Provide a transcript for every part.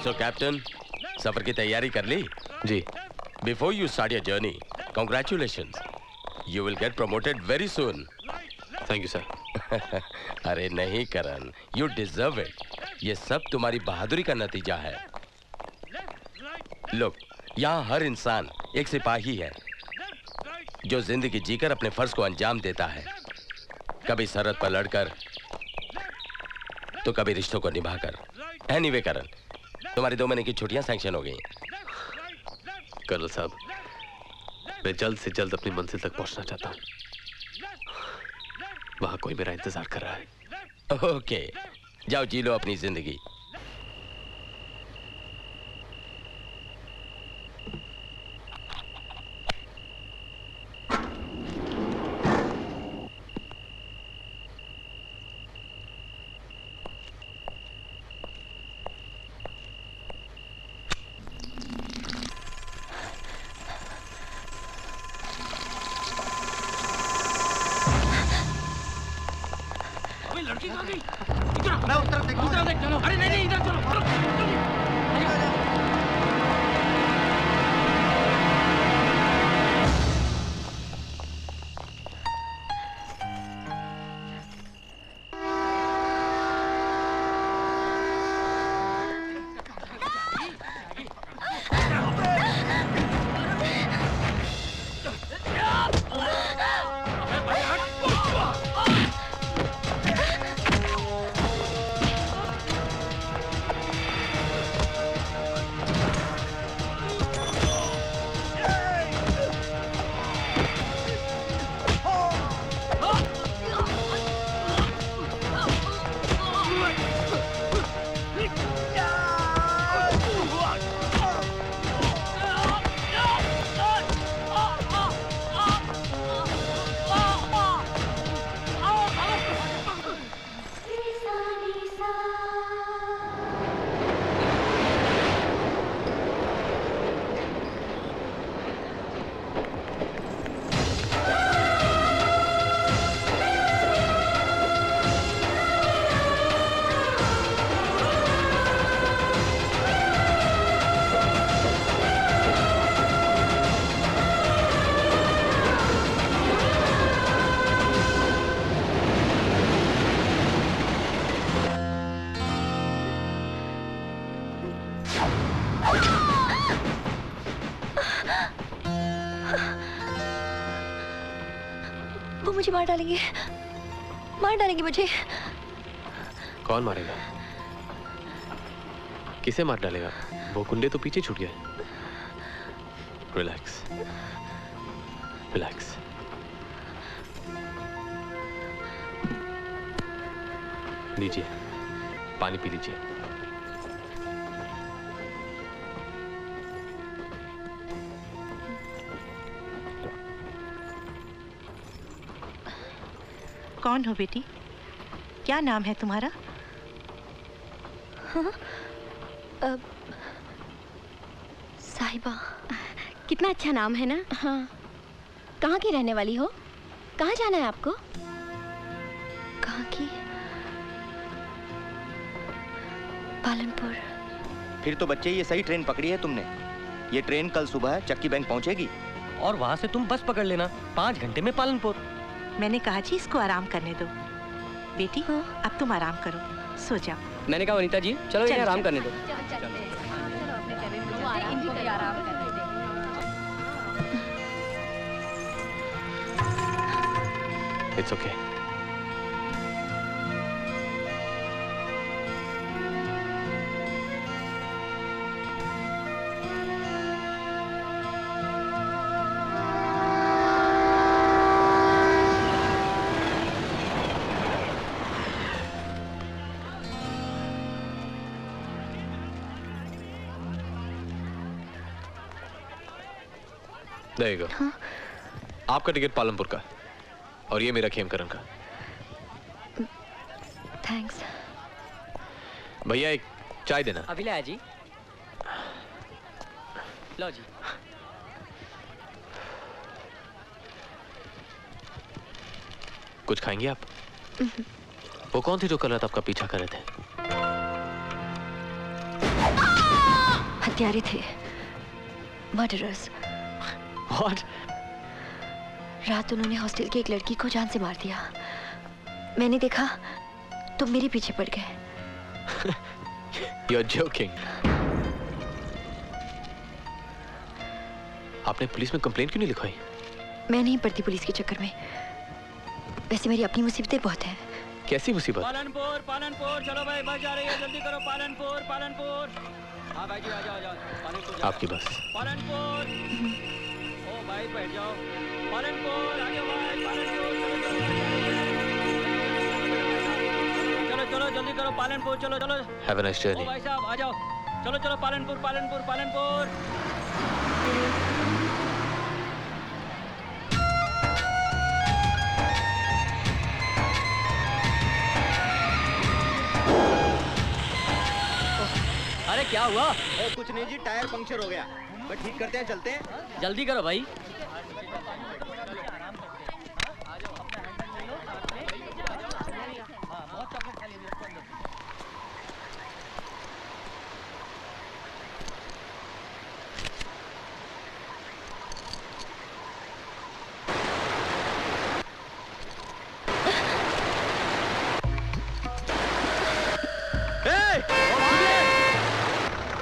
So captain, सफर की तैयारी कर ली? जी। Before you start your journey, congratulations. You will get promoted very soon. Thank you sir. अरे नहीं करण, you deserve it. ये सब तुम्हारी बहादुरी का नतीजा है। Look, यहाँ हर इंसान एक सिपाही है जो जिंदगी जीकर अपने फर्ज को अंजाम देता है, कभी सरहद पर लड़कर तो कभी रिश्तों को निभाकर। एनीवे करण, तुम्हारी 2 महीने की छुट्टियां सैंक्शन हो गई। कर्नल साहब, मैं जल्द से जल्द अपनी मंजिल तक पहुंचना चाहता हूं। वहां कोई मेरा इंतजार कर रहा है। ओके, जाओ जी लो अपनी जिंदगी। मैं उस तरफ देख चलो। अरे नहीं इधर चलो। वो मुझे मार डालेंगे मुझे। कौन मारेगा? किसे मार डालेगा? वो गुंडे तो पीछे छूट गए। Relax, relax. लीजिए, पानी पी लीजिए। कौन हो बेटी? क्या नाम है तुम्हारा? हाँ? साहिबा। कितना अच्छा नाम है ना? हाँ। कहाँ की रहने वाली हो? कहाँ जाना है आपको? कहाँ की? पालनपुर। फिर तो बच्चे ये सही ट्रेन पकड़ी है तुमने। ये ट्रेन कल सुबह चक्की बैंक पहुंचेगी और वहां से तुम बस पकड़ लेना। 5 घंटे में पालनपुर। मैंने कहा जी इसको आराम करने दो। बेटी हाँ? अब तुम आराम करो, सो जाओ। मैंने कहा वनीता जी चलो इन्हें आराम करने दो। It's okay. देगा। हाँ? आपका टिकट पालनपुर का और ये मेरा खेमकरन का। थैंक्स। भैया एक चाय देना। अभी लाया जी। लो जी। कुछ खाएंगे आप? वो कौन थे जो कल रात आपका पीछा कर रहे थे? हत्यारे थे, मर्डरर्स। What? रात उन्होंने हॉस्टल की एक लड़की को जान से मार दिया। मैंने देखा तो मेरे पीछे पड़ गए। You're joking. आपने पुलिस में कंप्लेंट क्यों नहीं लिखवाई? मैं नहीं पड़ती पुलिस के चक्कर में। वैसे मेरी अपनी मुसीबतें बहुत हैं। कैसी मुसीबत? पालनपुर पालनपुर, चलो भाई बस जा रही है, जल्दी करो। पालनपुर पालनपुर, हाँ भाई जी आ जाओ आ जाओ। पालनपुर जाओ। आपकी बस। पालनपुर, ओ भाई बैठ जाओ। पालनपुर आ जाओ भाई, पालनपुर चलो चलो जल्दी करो। पालनपुर चलो चलो। Have a nice journey. ओ भाई साहब आ जाओ, चलो चलो। पालनपुर पालनपुर पालनपुर। अरे क्या हुआ? कुछ नहीं जी, टायर पंक्चर हो गया। बस ठीक करते हैं, चलते हैं। जल्दी करो भाई।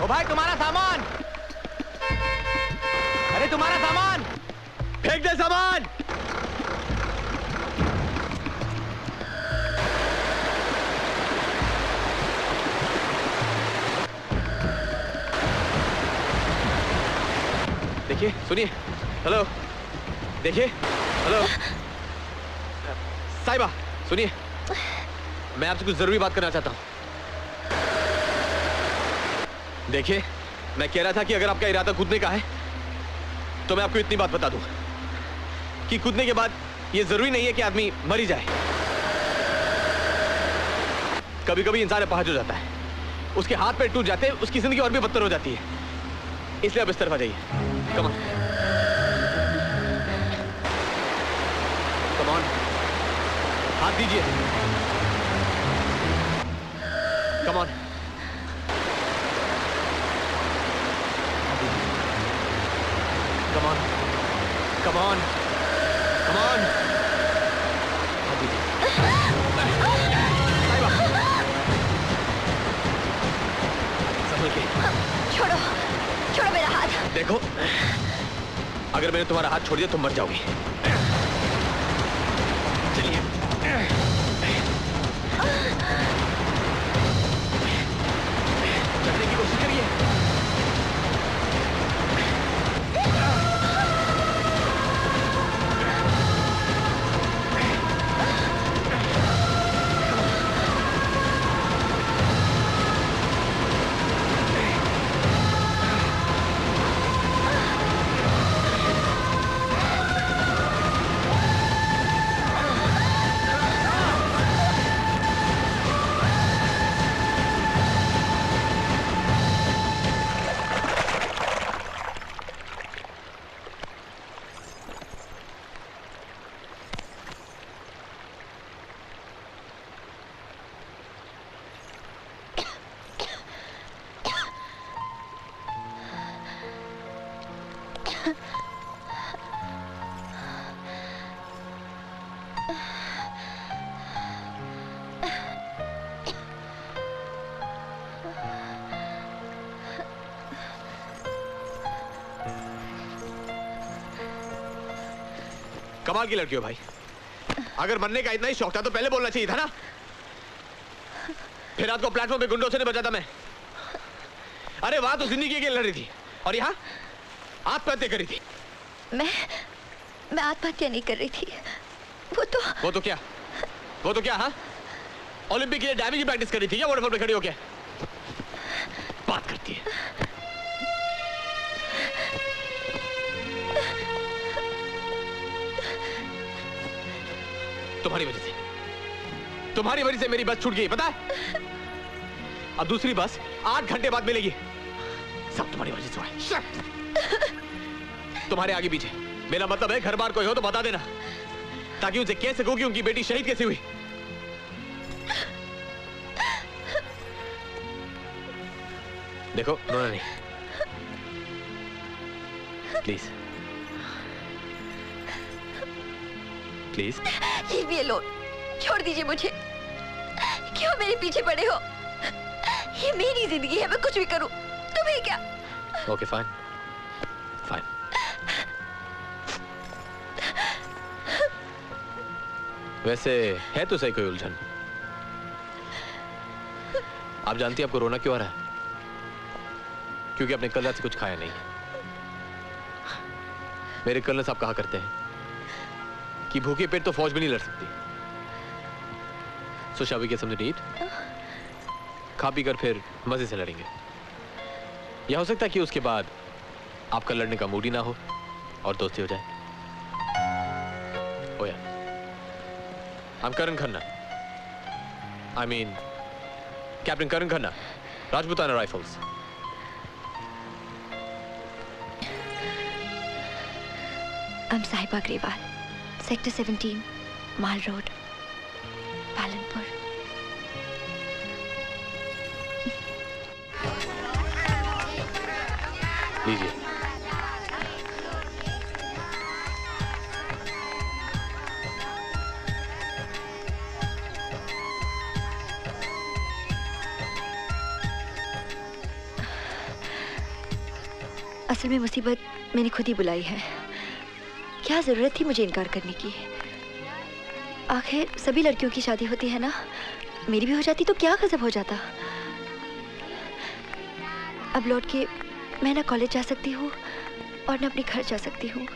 ओ भाई तुम्हारा सामान, अरे तुम्हारा सामान फेंक दे सामान। देखिए, सुनिए। हेलो, देखिए। हेलो, साहिबा, सुनिए। मैं आपसे कुछ जरूरी बात करना चाहता हूँ। देखिए, मैं कह रहा था कि अगर आपका इरादा कूदने का है तो मैं आपको इतनी बात बता दूं कि कूदने के बाद ये जरूरी नहीं है कि आदमी मर ही जाए। कभी कभी इंसान अपाहिज हो जाता है, उसके हाथ पैर टूट जाते हैं, उसकी जिंदगी और भी बदतर हो जाती है। इसलिए आप इस तरफ आ जाइए। कम ऑन, कम ऑन, हाथ दीजिए। Come on, come on, come on, come on. संभल के। छोड़ो, छोड़ो मेरा हाथ। देखो, अगर मैंने तुम्हारा हाथ छोड़ दिया तुम मर जाओगी। चलिए। चलने की कोशिश करिए। कमाल की लड़की हो भाई। अगर मरने का इतना ही शौक था तो पहले बोलना चाहिए था ना। फिर रात को प्लेटफॉर्म पे गुंडों से नहीं बचा था मैं। अरे वहां तो जिंदगी के लिए लड़ रही थी और यहाँ आत्महत्या करी थी। मैं आत्महत्या नहीं कर रही थी। वो तो क्या? हाँ, ओलंपिक के लिए डायविंग की प्रैक्टिस कर रही थी क्या वाटरफॉल पे खड़ी होके? बात करती है। तुम्हारी वजह से मेरी बस छूट गई, पता है? अब दूसरी बस 8 घंटे बाद मिलेगी। सब तुम्हारी वजह से हुआ है। तुम्हारे आगे पीछे। मेरा मतलब है घर बार कोई हो तो बता देना, ताकि उनसे कह सकूं कि उनकी बेटी शहीद कैसे हुई। देखो, रोना नहीं। Please please. Leave me alone, छोड़ दीजिए मुझे। क्यों मेरे पीछे पड़े हो? ये मेरी जिंदगी है, मैं कुछ भी करूं, तुम्हें क्या? Okay fine fine. वैसे है तो सही कोई उलझन। आप जानती हैं आपको रोना क्यों आ रहा है? क्योंकि आपने कल रात से कुछ खाया नहीं है। मेरे कर्नल साहब कहा करते हैं कि भूखे पेट तो फौज भी नहीं लड़ सकती। So shall we get something to eat? खा पी कर फिर मजे से लड़ेंगे। यह हो सकता है कि उसके बाद आपका लड़ने का मूड ही ना हो और दोस्ती हो जाए। ओ यार, I'm Karan Khanna. I mean, Captain Karan Khanna, Rajputana Rifles. I'm Sahiba Grewal, Sector 17, Mall Road, Palanpur. लीजिए। असल में मुसीबत मैंने खुद ही बुलाई है। क्या जरूरत थी मुझे इनकार करने की? आखिर सभी लड़कियों की शादी होती है ना, मेरी भी हो जाती तो क्या गजब हो जाता। अब लौट के मैं ना कॉलेज जा सकती हूँ और ना अपने घर जा सकती हूँ।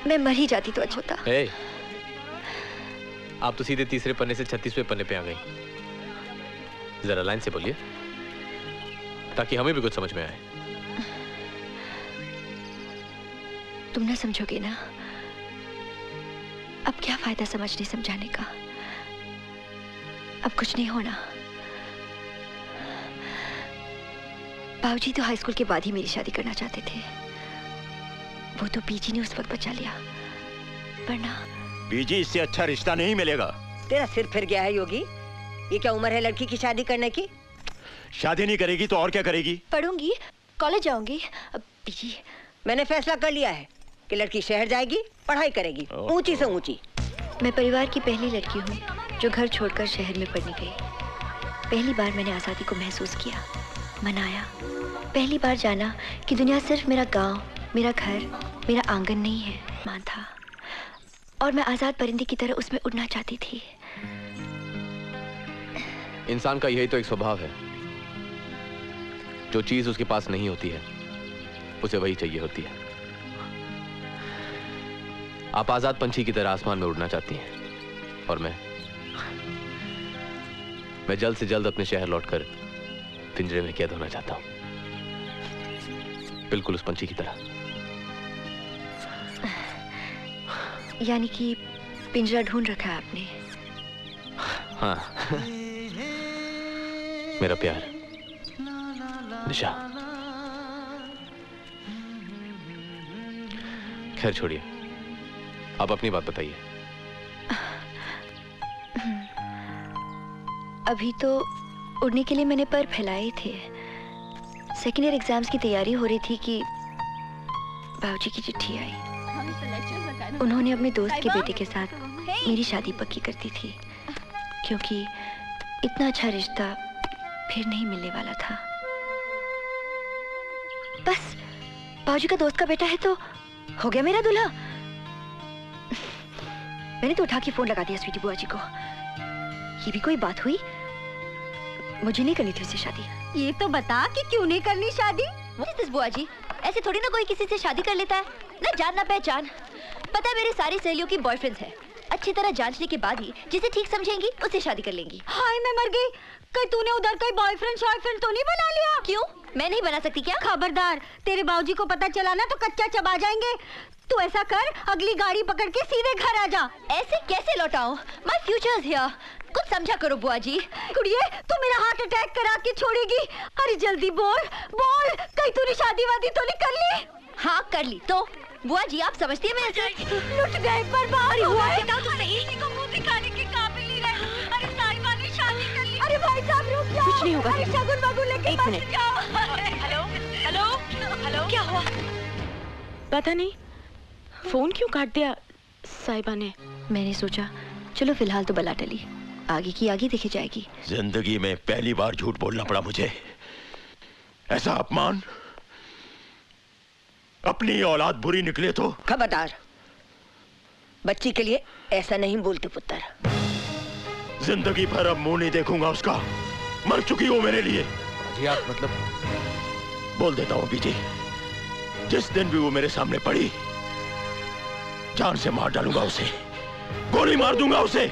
मैं मर ही जाती तो अच्छा होता। hey, आप तो सीधे तीसरे पन्ने से 36वें पन्ने पे आ गई। जरा लाइन से बोलिए ताकि हमें भी कुछ समझ में आए। तुम ना समझोगे ना, अब क्या फायदा समझने समझाने का? अब कुछ नहीं होना। बाबूजी तो हाई स्कूल के बाद ही मेरी शादी करना चाहते थे। वो तो पीजी ने उस वक्त बचा लिया, वरना बीजी इससे अच्छा रिश्ता नहीं मिलेगा। तेरा सिर फिर गया है योगी। ये क्या उम्र है लड़की की शादी करने की? शादी नहीं करेगी तो और क्या करेगी? पढ़ूंगी, कॉलेज जाऊंगी। अब पीजी। मैंने फैसला कर लिया है कि लड़की शहर जाएगी, पढ़ाई करेगी, ऊंची से ऊंची। मैं परिवार की पहली लड़की हूँ जो घर छोड़कर शहर में पढ़ने गई। पहली बार मैंने आज़ादी को महसूस किया, मनाया। पहली बार जाना कि दुनिया सिर्फ मेरा गांव, मेरा घर, मेरा आंगन नहीं है, मान था। और मैं आज़ाद परिंदे की तरह उसमें उड़ना चाहती थी। इंसान का यही तो एक स्वभाव है, जो चीज उसके पास नहीं होती है उसे वही चाहिए होती है। आप आजाद पंछी की तरह आसमान में उड़ना चाहती हैं और मैं जल्द से जल्द अपने शहर लौटकर पिंजरे में कैद होना चाहता हूं, बिल्कुल उस पंछी की तरह। यानी कि पिंजरा ढूंढ रखा है आपने? हाँ। मेरा प्यार निशा। खैर छोड़िए, आप अपनी बात बताइए। अभी तो उड़ने के लिए मैंने पर फैलाए थे। सेकेंड ईयर एग्जाम्स की तैयारी हो रही थी कि बाबूजी की चिट्ठी आई। उन्होंने अपने दोस्त के बेटे के साथ मेरी शादी पक्की कर दी थी, क्योंकि इतना अच्छा रिश्ता फिर नहीं मिलने वाला था। बस बाबूजी का दोस्त का बेटा है तो हो गया मेरा दूल्हा। मैंने तो उठा के फोन लगा दिया स्वीटी बुआ जी को। ये भी कोई बात हुई? मुझे नहीं करनी थी उससे शादी। ये तो बता कि क्यों नहीं करनी शादी? बुआ जी, ऐसे थोड़ी ना कोई किसी से शादी कर लेता है, ना जान ना पहचान। पता है मेरी सारी सहेलियों की बॉयफ्रेंड्स है। अच्छी तरह जांचने के बाद ही जिसे ठीक समझेंगी उससे शादी कर लेंगी। हाय मैं मर गई। कहीं तूने उधर कोई बॉयफ्रेंड शॉयफ्रेंड तो नहीं बना लिया? क्यों, मैं नहीं बना सकती क्या? खबरदार, तेरे बाबूजी को पता चला ना तो कच्चा चबा जाएंगे। तू ऐसा कर, अगली गाड़ी पकड़ के सीधे घर आ जा। ऐसे कैसे लौटाऊं? My future is here. कुछ समझा करो बुआ जी। कुड़िए, तू मेरा हार्ट अटैक करा के छोड़ेगी। अरे जल्दी बोल बोल, कहीं तूने शादी वादी तो नहीं कर ली? हाँ कर ली। तो बुआ जी आप समझती है मैं लुट गए, बर्बाद हुआ है। किसी को मुंह दिखाने के काबिल नहीं रहे। अरे साहिबा ने शादी कर ली। अरे भाई साहब रुक जाओ। कुछ नहीं होगा। अरे शगुन बगुन लेके एक मिनट। जाओ। हेलो हेलो क्या हुआ? पता नहीं फोन क्यों काट दिया साहिबा ने। मैंने सोचा चलो फिलहाल तो बला टली, आगे की आगे देखी जाएगी। जिंदगी में पहली बार झूठ बोलना पड़ा मुझे। ऐसा अपमान, अपनी औलाद बुरी निकले तो। खबरदार, बच्ची के लिए ऐसा नहीं बोलते पुत्र। जिंदगी भर अब मुंह नहीं देखूंगा उसका। मर चुकी हो मेरे लिए। जी आप मतलब? बोल देता हूँ बीजी, जिस दिन भी वो मेरे सामने पड़ी, जान से मार डालूंगा उसे, गोली मार दूंगा उसे।